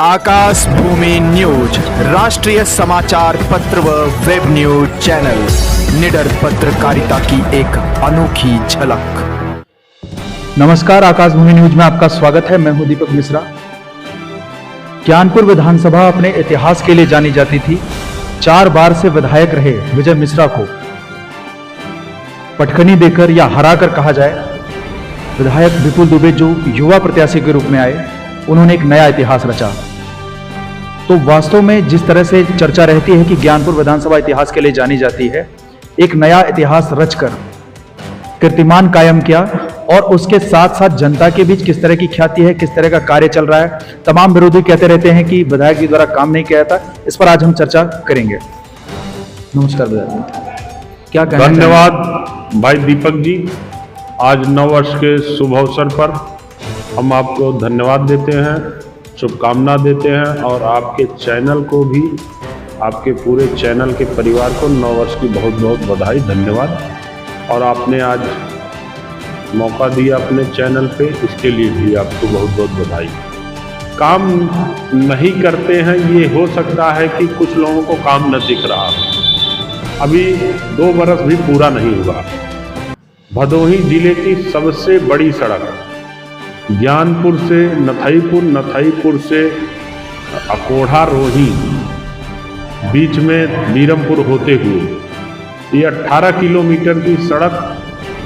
आकाश भूमि news राष्ट्रीय समाचार पत्र व वेब न्यूज चैनल निडर पत्रकारिता की एक अनोखी झलक। नमस्कार, आकाश भूमि न्यूज में आपका स्वागत है। मैं हूं दीपक मिश्रा। ज्ञानपुर विधानसभा अपने इतिहास के लिए जानी जाती थी। 4 बार से विधायक रहे विजय मिश्रा को पटखनी देकर या हराकर कहा जाए, विधायक विपुल दुबे जो युवा प्रत्याशी के रूप में आए, उन्होंने एक नया इतिहास रचा। तो वास्तव में जिस तरह से चर्चा रहती है कि ज्ञानपुर विधानसभा इतिहास के लिए जानी जाती है, एक नया इतिहास रचकर कीर्तिमान कायम किया और उसके साथ साथ जनता के बीच किस तरह की ख्याति है, किस तरह का कार्य चल रहा है। तमाम विरोधी कहते रहते हैं कि विधायक जी द्वारा काम नहीं किया था। इस पर आज हम चर्चा करेंगे। नमस्कार विधायक जी, क्या कहना? धन्यवाद भाई दीपक जी। आज नववर्ष के शुभ अवसर पर हम आपको धन्यवाद देते हैं, शुभकामना देते हैं और आपके चैनल को भी, आपके पूरे चैनल के परिवार को नववर्ष की बहुत बहुत बधाई, धन्यवाद। और आपने आज मौका दिया अपने चैनल पे, इसके लिए भी आपको बहुत बहुत बधाई। काम नहीं करते हैं, ये हो सकता है कि कुछ लोगों को काम न दिख रहा हो। अभी 2 बरस भी पूरा नहीं हुआ। भदोही जिले की सबसे बड़ी सड़क ज्ञानपुर से नथईपुर, नथईपुर से अकोढ़ा रोही, बीच में बीरमपुर होते हुए ये 18 किलोमीटर की सड़क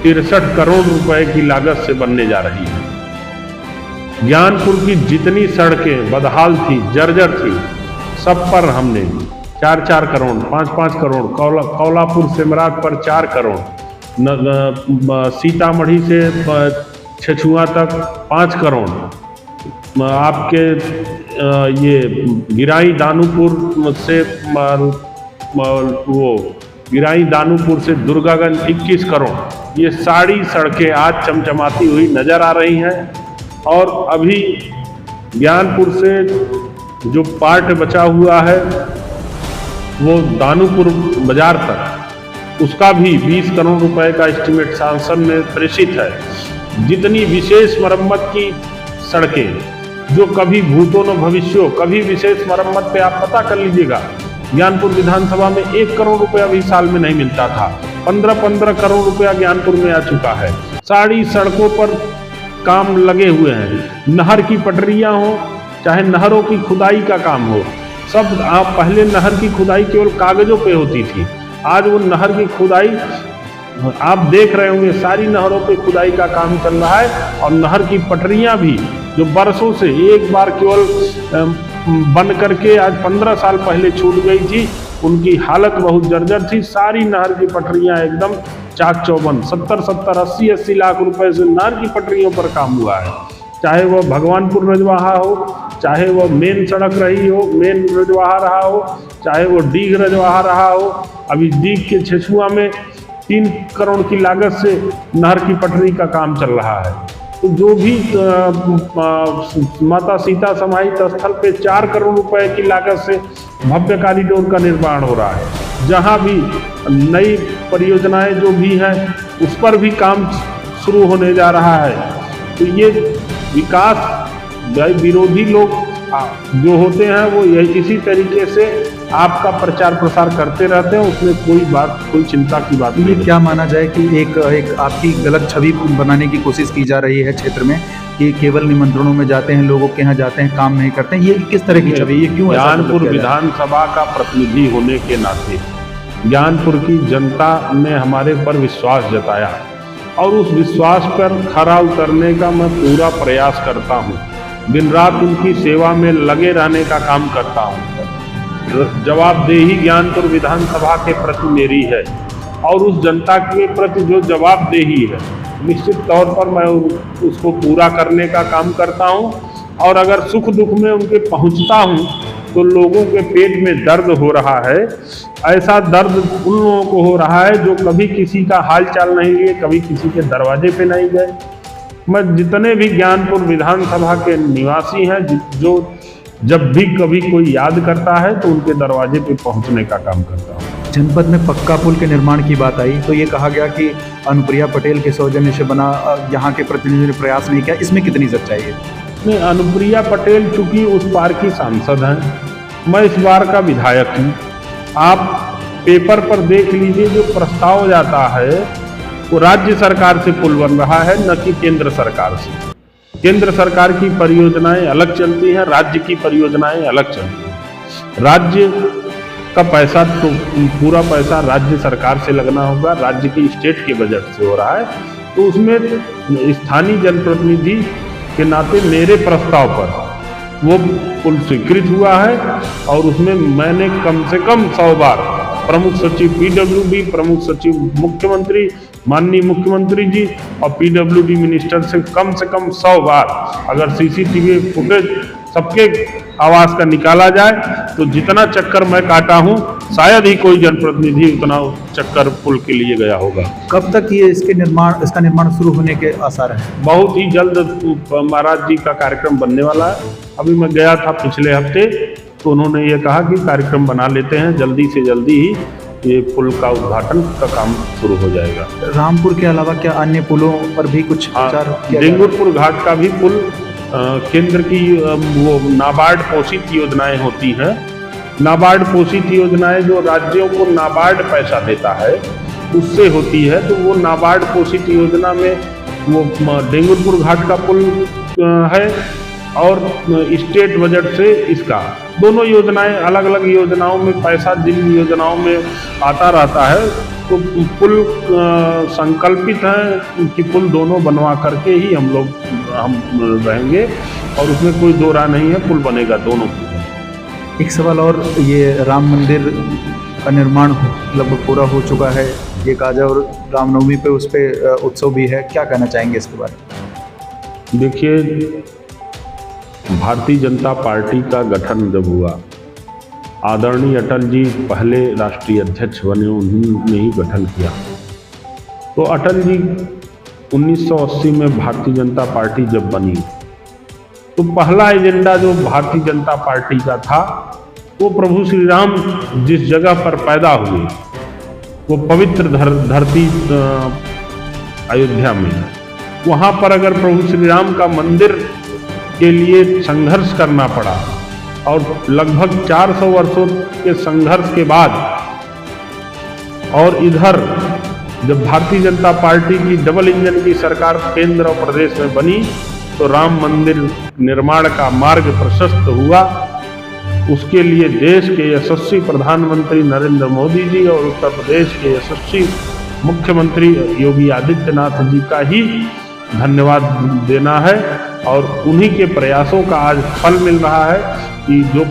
63 करोड़ रुपए की लागत से बनने जा रही है। ज्ञानपुर की जितनी सड़कें बदहाल थी, जर्जर थी, सब पर हमने 4-4 करोड़, 5-5 करोड़, कौलापुर सिमरात पर 4 करोड़, सीतामढ़ी से छछुआ तक 5 करोड़, आपके ये गिराई दानूपुर से वो गिराई दानूपुर से दुर्गागंज 21 करोड़। ये सारी सड़कें आज चमचमाती हुई नजर आ रही हैं। और अभी ज्ञानपुर से जो पार्ट बचा हुआ है वो दानूपुर बाजार तक, उसका भी 20 करोड़ रुपए का एस्टीमेट सांसद ने प्रेषित है। जितनी विशेष मरम्मत की सड़कें जो कभी भूतो न भविष्यो, कभी विशेष मरम्मत पे आप पता कर लीजिएगा, ज्ञानपुर विधानसभा में 1 करोड़ रुपया भी साल में नहीं मिलता था। 15-15 करोड़ रुपया ज्ञानपुर में आ चुका है। सारी सड़कों पर काम लगे हुए हैं। नहर की पटरियां हो, चाहे नहरों की खुदाई का काम हो, सब आप पहले नहर की खुदाई केवल कागजों पे होती थी। आज वो नहर की खुदाई आप देख रहे होंगे, सारी नहरों पे खुदाई का काम चल रहा है। और नहर की पटरियां भी जो बरसों से एक बार केवल बन करके आज 15 साल पहले छूट गई थी, उनकी हालत बहुत जर्जर थी। सारी नहर की पटरियां एकदम चाक चौबंद, 70-70, 80-80 लाख रुपए से नहर की पटरियों पर काम हुआ है। चाहे वह भगवानपुर रजवाहा हो, चाहे वह मेन सड़क रही हो, मेन रजवाहा रहा हो, चाहे वो डीग रजवाहा रहा हो। अभी डीग के छछुआ में 3 करोड़ की लागत से नहर की पटरी का काम चल रहा है। तो जो भी माता सीता समाहित स्थल पे 4 करोड़ रुपए की लागत से भव्य कॉरिडोर का निर्माण हो रहा है। जहां भी नई परियोजनाएं जो भी हैं, उस पर भी काम शुरू होने जा रहा है। तो ये विकास, विरोधी लोग जो होते हैं वो यही इसी तरीके से आपका प्रचार प्रसार करते रहते हैं, उसमें कोई चिंता की बात नहीं। ये क्या माना जाए कि एक आपकी गलत छवि बनाने की कोशिश की जा रही है क्षेत्र में, कि केवल निमंत्रणों में जाते हैं, लोगों के यहाँ जाते हैं, काम नहीं करते हैं। ये किस तरह की छवि, ये क्यों? ज्ञानपुर विधानसभा का प्रतिनिधि होने के नाते ज्ञानपुर की जनता ने हमारे पर विश्वास जताया और उस विश्वास पर खरा उतरने का मैं पूरा प्रयास करता हूँ। दिन रात उनकी सेवा में लगे रहने का काम करता हूँ। जवाबदेही ज्ञानपुर विधानसभा के प्रति मेरी है और उस जनता के प्रति जो जवाबदेही है, निश्चित तौर पर मैं उसको पूरा करने का काम करता हूँ। और अगर सुख दुख में उनके पहुँचता हूँ तो लोगों के पेट में दर्द हो रहा है। ऐसा दर्द उन लोगों को हो रहा है जो कभी किसी का हाल चाल नहीं लिए, कभी किसी के दरवाजे पे नहीं गए। मैं जितने भी ज्ञानपुर विधानसभा के निवासी हैं, जो जब भी कभी कोई याद करता है तो उनके दरवाजे पे पहुंचने का काम करता हूँ। जनपद में पक्का पुल के निर्माण की बात आई तो ये कहा गया कि अनुप्रिया पटेल के सौजन्य से बना, यहाँ के प्रतिनिधियों ने प्रयास नहीं किया। इसमें कितनी सच्चाई है? नहीं, अनुप्रिया पटेल चूंकि उस बार की सांसद हैं, मैं इस बार का विधायक हूँ। आप पेपर पर देख लीजिए, जो प्रस्ताव जाता है वो राज्य सरकार से पुल बन रहा है, न कि केंद्र सरकार से। केंद्र सरकार की परियोजनाएं अलग चलती हैं, राज्य की परियोजनाएं अलग चलती हैं। राज्य का पैसा तो पूरा पैसा राज्य सरकार से लगना होगा, राज्य की स्टेट के बजट से हो रहा है, तो उसमें स्थानीय जनप्रतिनिधि के नाते मेरे प्रस्ताव पर वो पुल स्वीकृत हुआ है। और उसमें मैंने कम से कम 100 बार प्रमुख सचिव पीडब्ल्यूडी, प्रमुख सचिव मुख्यमंत्री, माननीय मुख्यमंत्री जी और पीडब्ल्यूडी मिनिस्टर से कम 100 बार अगर सीसीटीवी फुटेज सबके आवाज का निकाला जाए तो जितना चक्कर मैं काटा हूं, शायद ही कोई जनप्रतिनिधि उतना चक्कर पुल के लिए गया होगा। कब तक ये इसका निर्माण शुरू होने के आसार हैं? बहुत ही जल्द महाराज जी का कार्यक्रम बनने वाला है। अभी मैं गया था पिछले हफ्ते, तो उन्होंने ये कहा कि कार्यक्रम बना लेते हैं, जल्दी से जल्दी ही ये पुल का उद्घाटन का काम शुरू हो जाएगा। रामपुर के अलावा क्या अन्य पुलों पर भी कुछ विचार किया गया? डेंगुरपुर घाट का भी पुल केंद्र की वो नाबार्ड पोषित योजनाएं होती हैं। नाबार्ड पोषित योजनाएं जो राज्यों को नाबार्ड पैसा देता है उससे होती है, तो वो नाबार्ड पोषित योजना में वो डेंगुरपुर घाट का पुल है और स्टेट बजट से इसका, दोनों योजनाएं अलग अलग योजनाओं में पैसा जिन योजनाओं में आता रहता है, तो पुल संकल्पित है कि पुल दोनों बनवा करके ही हम रहेंगे और उसमें कोई दो राय नहीं है, पुल बनेगा दोनों। एक सवाल और, ये राम मंदिर का निर्माण लगभग पूरा हो चुका है, एक आज और रामनवमी पे उस पर उत्सव भी है, क्या कहना चाहेंगे इसके बारे में? देखिए, भारतीय जनता पार्टी का गठन जब हुआ, आदरणीय अटल जी पहले राष्ट्रीय अध्यक्ष बने, उन्होंने ही गठन किया। तो अटल जी 1980 में भारतीय जनता पार्टी जब बनी, तो पहला एजेंडा जो भारतीय जनता पार्टी का था वो प्रभु श्री राम जिस जगह पर पैदा हुए, वो पवित्र धरती अयोध्या में, वहाँ पर अगर प्रभु श्री राम का मंदिर के लिए संघर्ष करना पड़ा और लगभग 400 वर्षों के संघर्ष के बाद, और इधर जब भारतीय जनता पार्टी की डबल इंजन की सरकार केंद्र और प्रदेश में बनी, तो राम मंदिर निर्माण का मार्ग प्रशस्त हुआ। उसके लिए देश के यशस्वी प्रधानमंत्री नरेंद्र मोदी जी और उत्तर प्रदेश के यशस्वी मुख्यमंत्री योगी आदित्यनाथ जी का ही धन्यवाद देना है। और उन्हीं के प्रयासों का आज फल मिल रहा है कि जो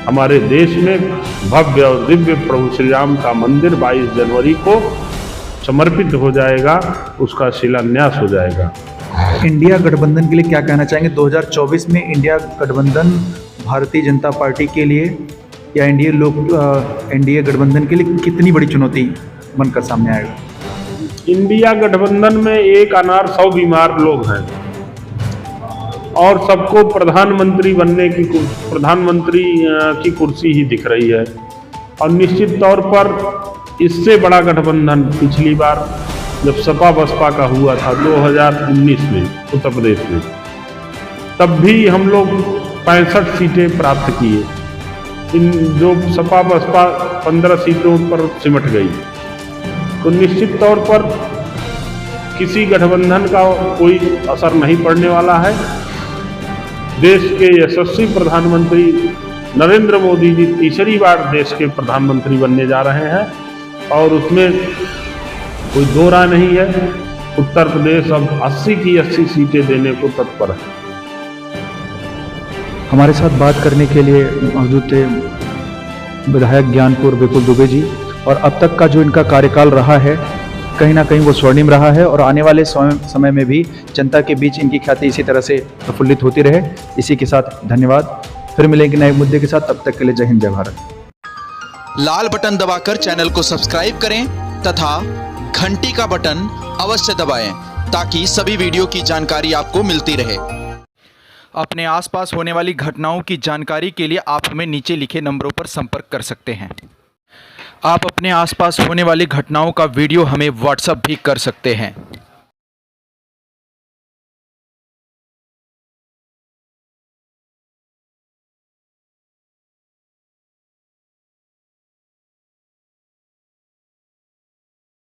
हमारे देश में भव्य और दिव्य प्रभु श्री राम का मंदिर 22 जनवरी को समर्पित हो जाएगा, उसका शिलान्यास हो जाएगा। इंडिया गठबंधन के लिए क्या कहना चाहेंगे? 2024 में इंडिया गठबंधन भारतीय जनता पार्टी के लिए या एनडीए गठबंधन के लिए कितनी बड़ी चुनौती बनकर सामने आएगा? इंडिया गठबंधन में एक अनार 100 बीमार लोग हैं और सबको प्रधानमंत्री की कुर्सी ही दिख रही है। और निश्चित तौर पर इससे बड़ा गठबंधन पिछली बार जब सपा बसपा का हुआ था 2019 में उत्तर प्रदेश में, तब भी हम लोग 65 सीटें प्राप्त किए। इन जो सपा बसपा 15 सीटों पर सिमट गई। तो निश्चित तौर पर किसी गठबंधन का कोई असर नहीं पड़ने वाला है। देश के यशस्वी प्रधानमंत्री नरेंद्र मोदी जी तीसरी बार देश के प्रधानमंत्री बनने जा रहे हैं और उसमें कोई दो राय नहीं है। उत्तर प्रदेश अब 80 की 80 सीटें देने को तत्पर है। हमारे साथ बात करने के लिए मौजूद थे विधायक ज्ञानपुर विपुल दुबे जी, और अब तक का जो इनका कार्यकाल रहा है कहीं ना कहीं वो स्वर्णिम रहा है और आने वाले समय में भी जनता के बीच इनकी ख्याति इसी तरह से प्रफुल्लित होती रहे। इसी के साथ धन्यवाद, फिर मिलेंगे नए मुद्दे के साथ, तब तक के लिए जय हिंद जय भारत। लाल बटन दबाकर चैनल को सब्सक्राइब करें तथा घंटी का बटन अवश्य दबाएं ताकि सभी वीडियो की जानकारी आपको मिलती रहे। अपने आसपास होने वाली घटनाओं की जानकारी के लिए आप हमें नीचे लिखे नंबरों पर संपर्क कर सकते हैं। आप अपने आसपास होने वाली घटनाओं का वीडियो हमें व्हाट्सएप भी कर सकते हैं।